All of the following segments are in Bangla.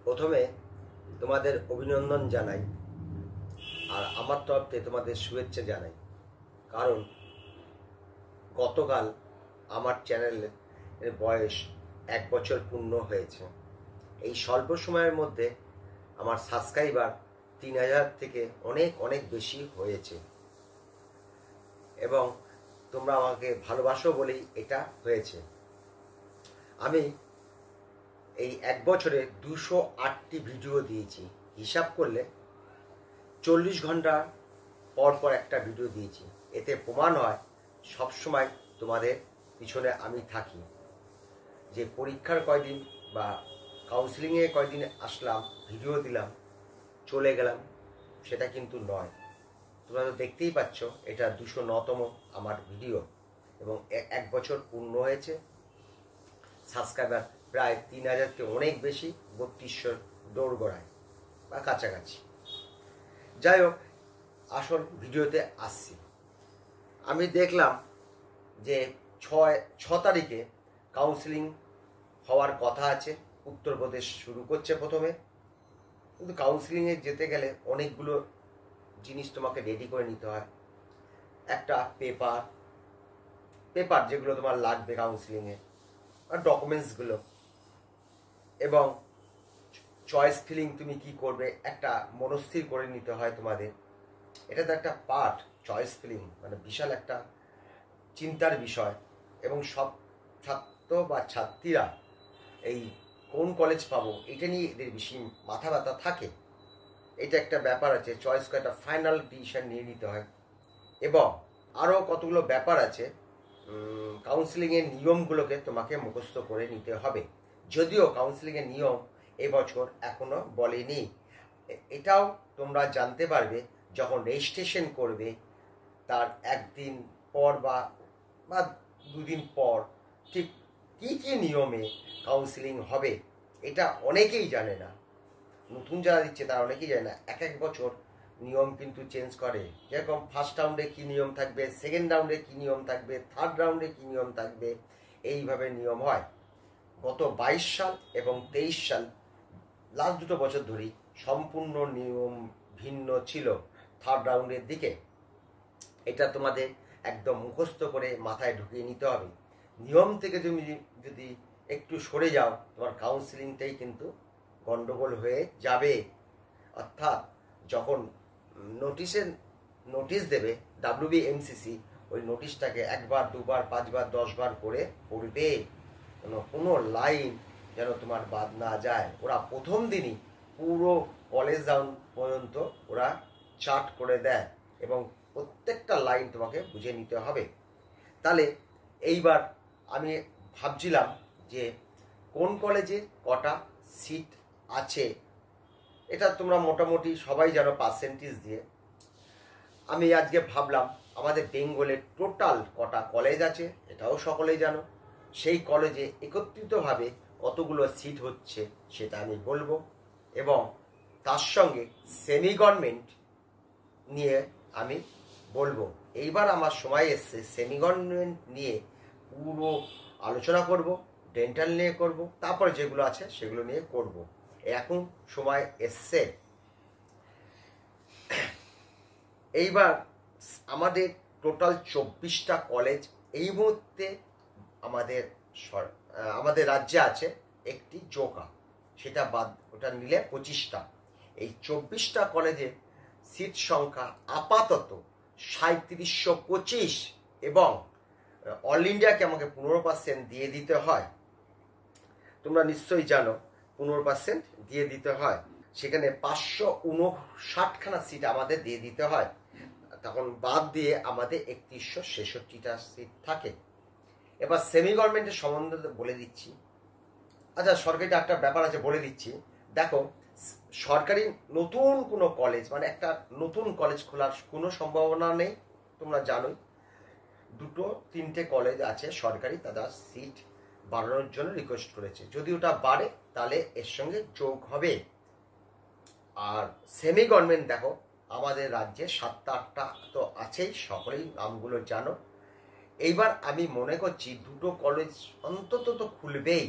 প্রথমে তোমাদের অভিনন্দন জানাই আর আমার তরফ থেকে তোমাদের শুভেচ্ছা জানাই। কারণ গতকাল আমার চ্যানেলের বয়স 1 বছর পূর্ণ হয়েছে। এই স্বল্প সময়ের মধ্যে আমার সাবস্ক্রাইবার 3000 থেকে অনেক বেশি হয়েছে এবং তোমরা আমাকে ভালোবাসো বলেই এটা হয়েছে। আমি এই 1 বছরে 208টি ভিডিও দিয়েছি। হিসাব করলে 40 ঘন্টা পর পর একটা ভিডিও দিয়েছি। এতে প্রমাণ হয় সবসময় তোমাদের পিছনে আমি থাকি। যে পরীক্ষার কয়দিন বা কাউন্সিলিংয়ে কয়দিন আসলাম, ভিডিও দিলাম, চলে গেলাম, সেটা কিন্তু নয়। তোমরা তো দেখতেই পাচ্ছ এটা 209তম আমার ভিডিও এবং 1 বছর পূর্ণ হয়েছে। সাবস্ক্রাইবার প্রায় 3000 অনেক বেশি, 3200 দৌড়গড়ায় বা কাছাকাছি। যাই হোক, আসল ভিডিওতে আসছি। আমি দেখলাম যে 6 তারিখে কাউন্সিলিং হওয়ার কথা আছে। উত্তরপ্রদেশ শুরু করছে প্রথমে, কিন্তু কাউন্সিলিংয়ে যেতে গেলে অনেকগুলো জিনিস তোমাকে রেডি করে নিতে হয়। একটা পেপার যেগুলো তোমার লাগবে কাউন্সিলিংয়ে, আর ডকুমেন্টসগুলো, এবং চয়েস ফিলিং তুমি কি করবে একটা মনস্থির করে নিতে হয় তোমাদের। এটা তো একটা পার্ট, চয়েস ফিলিং মানে বিশাল একটা চিন্তার বিষয়। এবং সব ছাত্র বা ছাত্রীরা এই কোন কলেজ পাবো এটা নিয়ে এদের বেশি মাথা ব্যথা থাকে। এটা একটা ব্যাপার আছে, চয়েস করে একটা ফাইনাল ডিসিশন নিয়ে নিতে হয়। এবং আরও কতগুলো ব্যাপার আছে। কাউন্সিলিংয়ের নিয়মগুলোকে তোমাকে মুখস্থ করে নিতে হবে। যদিও কাউন্সিলিংয়ের নিয়ম এবছর এখনো বলেনি। এটাও তোমরা জানতে পারবে যখন রেজিস্ট্রেশন করবে, তার 1 দিন পর বা 2 দিন পর ঠিক কী কী নিয়মে কাউন্সিলিং হবে। এটা অনেকেই জানে না, নতুন যারা দিচ্ছে তারা অনেকেই জানে না। এক বছর নিয়ম কিন্তু চেঞ্জ করে। যেরকম ফার্স্ট রাউন্ডে কী নিয়ম থাকবে, সেকেন্ড রাউন্ডে কী নিয়ম থাকবে, থার্ড রাউন্ডে কী নিয়ম থাকবে, এইভাবে নিয়ম হয়। গত 22 সাল এবং 23 সাল, লাস্ট 2 বছর ধরেই সম্পূর্ণ নিয়ম ভিন্ন ছিল থার্ড রাউন্ডের দিকে। এটা তোমাদের একদম মুখস্থ করে মাথায় ঢুকিয়ে নিতে হবে। নিয়ম থেকে তুমি যদি একটু সরে যাও, তোমার কাউন্সিলিংটাই কিন্তু গন্ডগোল হয়ে যাবে। অর্থাৎ যখন নোটিশ দেবে WBMCC, ওই নোটিশটাকে 1 বার 2 বার 5 বার 10 বার করে পড়বে। কোনো লাইন যেন তোমার বাদ না যায়। ওরা প্রথম দিনই পুরো কলেজ রাউন্ড পর্যন্ত ওরা চার্ট করে দেয় এবং প্রত্যেকটা লাইন তোমাকে বুঝে নিতে হবে। তাহলে এইবার আমি ভাবছিলাম যে কোন কলেজে কটা সিট আছে, এটা তোমরা মোটামুটি সবাই জানো পার্সেন্টেজ দিয়ে। আমি আজকে ভাবলাম আমাদের বেঙ্গলের টোটাল কটা কলেজ আছে এটাও সকলেই জানো। সেই কলেজে একত্রিতভাবে কতগুলো সিট হচ্ছে সেটা আমি বলবো, এবং তার সঙ্গে সেমি গভর্নমেন্ট নিয়ে আমি বলবো। এইবার আমার সময় এসছে সেমি গভর্নমেন্ট নিয়ে পুরো আলোচনা করব, ডেন্টাল নিয়ে করব, তারপরে যেগুলো আছে সেগুলো নিয়ে করব। এখন সময় এসছে। এইবার আমাদের টোটাল 24টা কলেজ এই মুহূর্তে আমাদের রাজ্যে আছে। একটি জোকা, সেটা বাদ, ওটা নিলে 25টা। এই 24টা কলেজের সিট সংখ্যা আপাতত 3725, এবং অল ইন্ডিয়াকে আমাকে 15% দিয়ে দিতে হয়। তোমরা নিশ্চয়ই জানো 15% দিয়ে দিতে হয়। সেখানে 559খানা সিট আমাদের দিয়ে দিতে হয়। তখন বাদ দিয়ে আমাদের 3166টা সিট থাকে। এবার সেমি গভর্নমেন্টের সম্বন্ধে বলে দিচ্ছি। আচ্ছা, সরকারি একটা ব্যাপার আছে বলে দিচ্ছি। দেখো, সরকারি নতুন কোনো কলেজ মানে একটা নতুন কলেজ খোলার কোনো সম্ভাবনা নেই। তোমরা জানোই 2-3টে কলেজ আছে সরকারি, তারা সিট বাড়ানোর জন্য রিকোয়েস্ট করেছে। যদি ওটা বাড়ে তাহলে এর সঙ্গে যোগ হবে। আর সেমি গভর্নমেন্ট দেখো আমাদের রাজ্যে 7-8টা তো আছেই, সকলেই নামগুলো জানো। এইবার আমি মনে করছি 2টো কলেজ অন্তত তো খুলবেই।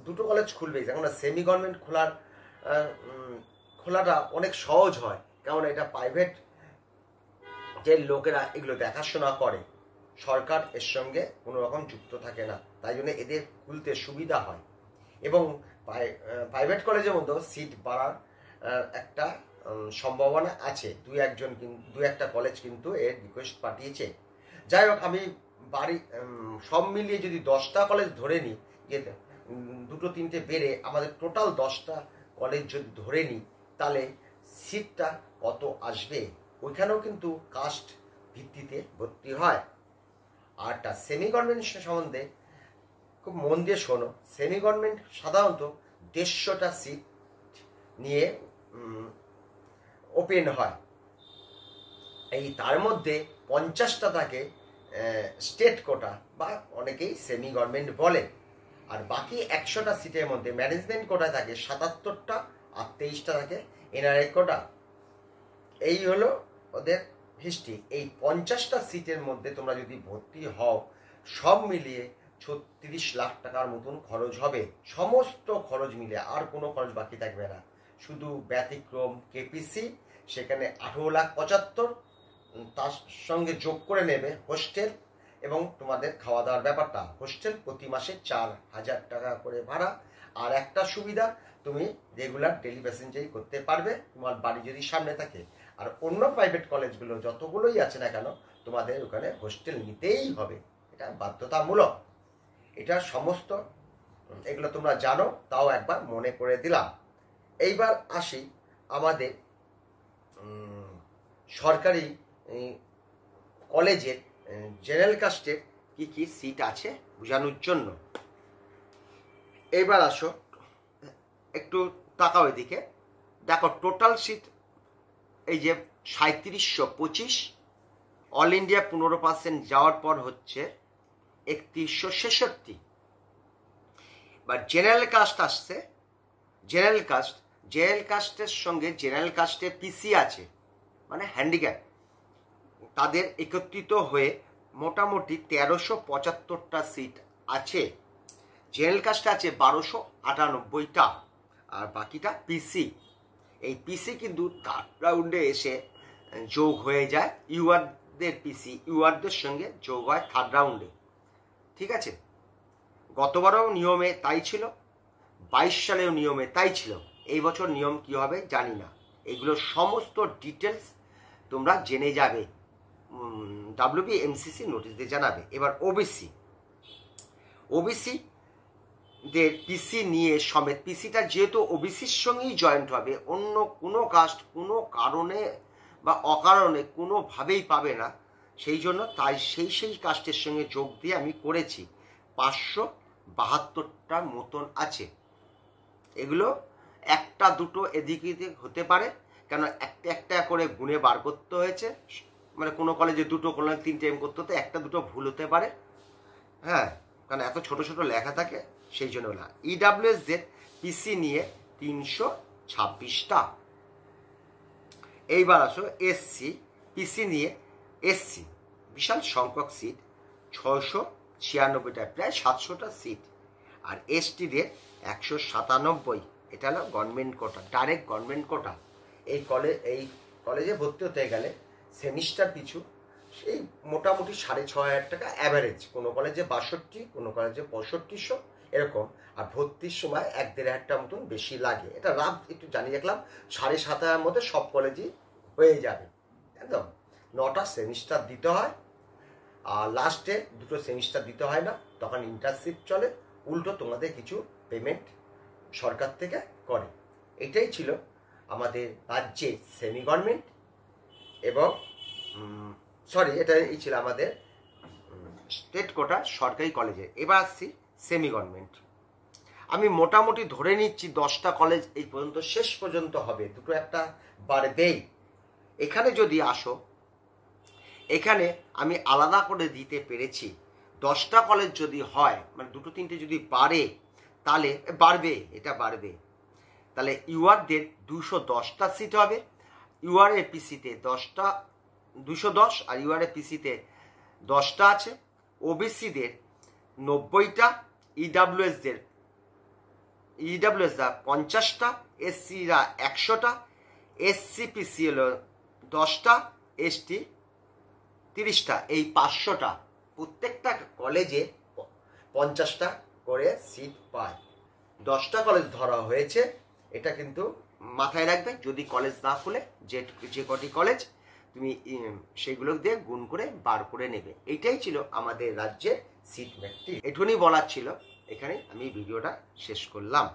দুটো কলেজ খুলবেই, যেমন সেমি গভর্নমেন্ট খোলাটা অনেক সহজ হয়, কারণ এটা প্রাইভেট যে লোকেরা এগুলো দেখাশোনা করে, সরকার এর সঙ্গে কোনো রকম যুক্ত থাকে না, তাই জন্য এদের খুলতে সুবিধা হয়। এবং প্রাইভেট কলেজের মধ্যেও সিট বাড়ার একটা সম্ভাবনা আছে। দু একটা কলেজ কিন্তু এর রিকোয়েস্ট পাঠিয়েছে। যাই হোক, আমি সব মিলিয়ে যদি 10টা কলেজ ধরে নিই, যে 2-3টে বেড়ে আমাদের টোটাল 10টা কলেজ যদি ধরে নিই, তাহলে সিটটা কত আসবে। ওইখানেও কিন্তু কাস্ট ভিত্তিতে ভর্তি হয়। আরটা সেমি গভর্নমেন্ট সম্বন্ধে খুব মন দিয়ে শোনো। সেমি গভর্নমেন্ট সাধারণত 150টা সিট নিয়ে ওপেন হয়। এই তার মধ্যে 50টা থাকে স্টেট কোটা বা অনেকেই সেমি গভর্নমেন্ট বলে, আর বাকি 100টা সিটের মধ্যে ম্যানেজমেন্ট কোটায় থাকে 77টা, আর 23টা থাকে এনআরআই কোটা। এই হলো ওদের হিস্ট্রি। এই 50টা সিটের মধ্যে তোমরা যদি ভর্তি হও, সব মিলিয়ে 36 লাখ টাকার মতন খরচ হবে। সমস্ত খরচ মিলে আর কোনো খরচ বাকি থাকবে না। শুধু ব্যতিক্রম কেপিসি, সেখানে 18,75,000, তার সঙ্গে যোগ করে নেবে হোস্টেল এবং তোমাদের খাওয়া দাওয়ার ব্যাপারটা। হোস্টেল প্রতি মাসে 4,000 টাকা করে ভাড়া। আর একটা সুবিধা, তুমি রেগুলার ডেলি প্যাসেঞ্জারি করতে পারবে তোমার বাড়ি যদি সামনে থাকে। আর অন্য প্রাইভেট কলেজগুলো যতগুলোই আছে না কেন, তোমাদের ওখানে হোস্টেল নিতেই হবে, এটা বাধ্যতামূলক। এটা সমস্ত এগুলো তোমরা জানো, তাও একবার মনে করে দিলাম। এইবার আসি আমাদের সরকারি কলেজের জেনারেল কাস্টের কি কি সিট আছে বোঝানোর জন্য। এইবার আসো, একটু তাকাও এদিকে, দেখো টোটাল সিট এই যে 3725, অল ইন্ডিয়া 15% যাওয়ার পর হচ্ছে 3166। বা জেনারেল কাস্ট আসছে, জেনারেল কাস্টের সঙ্গে জেনারেল কাস্টের পিসি আছে, মানে হ্যান্ডিক্যাপ, তাদের একত্রিত হয়ে মোটামুটি 1375টা সিট আছে। জেনারেল কাস্টে আছে 1298টা, আর বাকিটা পিসি। এই পিসি কিন্তু থার্ড রাউন্ডে এসে যোগ হয়ে যায় ইউআরদের সঙ্গে যোগ হয় থার্ড রাউন্ডে, ঠিক আছে। গতবারও নিয়মে তাই ছিল, 22 সালেও নিয়মে তাই ছিল। এই বছর নিয়ম কি হবে জানি না। এগুলো সমস্ত ডিটেলস তোমরা জেনে যাবে, WBMCC নোটিশ দিয়ে জানাবে। এবার ওবিসি দের পিসি নিয়ে সমেত, পিসিটা যেহেতু ওবিসির সঙ্গেই জয়েন্ট হবে, অন্য কোনো কাস্ট কোনো কারণে বা অকারণে কোনোভাবেই পাবে না, সেই জন্য তাই সেই কাস্টের সঙ্গে যোগ দিয়ে আমি করেছি। 572টার মতন আছে। এগুলো একটা দুটো এদিক এদিক হতে পারে, কেন একটা করে গুণে বার করতে হয়েছে। মানে কোনো কলেজে 2টো, কোনো 3টে করতে হতে একটা দুটো ভুল হতে পারে, হ্যাঁ, কারণ এত ছোট ছোট লেখা থাকে, সেই জন্য না। ইডাব্লিউএসদের পিসি নিয়ে 326টা। এইবার আসো এসসি পিসি নিয়ে, এসসি বিশাল সংখ্যক সিট, 696টা, প্রায় 700টা সিট। আর এসটিদের 197, এটা হলো গভর্নমেন্ট কোটা, ডাইরেক্ট গভর্নমেন্ট কোটা। এই কলেজে ভর্তি হতে গেলে সেমিস্টার পিছু সেই মোটামুটি 6,500 টাকা অ্যাভারেজ, কোনো কলেজে 62, কোনো কলেজে 6500 এরকম। আর ভর্তির সময় 1-1.5 মতন বেশি লাগে। এটা রাফ একটু জানিয়ে রাখলাম, 7,500 মধ্যে সব কলেজই হয়ে যাবে একদম। 9টা সেমিস্টার দিতে হয়, আর লাস্টে 2টো সেমিস্টার দিতে হয় না, তখন ইন্টার্নশিপ চলে। উল্টো তোমাদের কিছু পেমেন্ট সরকার থেকে করে। এটাই ছিল আমাদের রাজ্যে সেমি গভর্নমেন্ট এবং এই ছিল আমাদের স্টেট কোটা সরকারি কলেজে। এবার আসছি সেমি গভর্নমেন্ট। আমি মোটামুটি ধরে নিচ্ছি 10টা কলেজ এই পর্যন্ত শেষ পর্যন্ত হবে, দুটো একটা বাড়বেই। এখানে যদি আসো, এখানে আমি আলাদা করে দিতে পেরেছি। 10টা কলেজ যদি হয়, মানে 2-3টে যদি বাড়ে, তাহলে বাড়বে, এটা বাড়বে। তাহলে ইউআরদের 210টা সিট হবে, ইউআরএ পিসিতে 210, আর ইউআরএ পিসিতে 10টা আছে। ওবিসিদের 90টা, ইডাব্লিউএসদের ইডাব্লিউএসরা 50টা, এসসিরা 100টা, এসসিপিসি হলো 10টা, এসটি 30টা, এই 500টা প্রত্যেকটা কলেজে 50টা করে সিট পায়। 10টা কলেজ ধরা হয়েছে, এটা কিন্তু মাথায় রাখবে। যদি কলেজ না খুলে যে কটি কলেজ তুমি সেগুলো দিয়ে গুণ করে বার করে নেবে। এইটাই ছিল আমাদের রাজ্যের সিট ম্যাট্রিক। এটুকুনি বলার ছিল, এখানে আমি ভিডিওটা শেষ করলাম।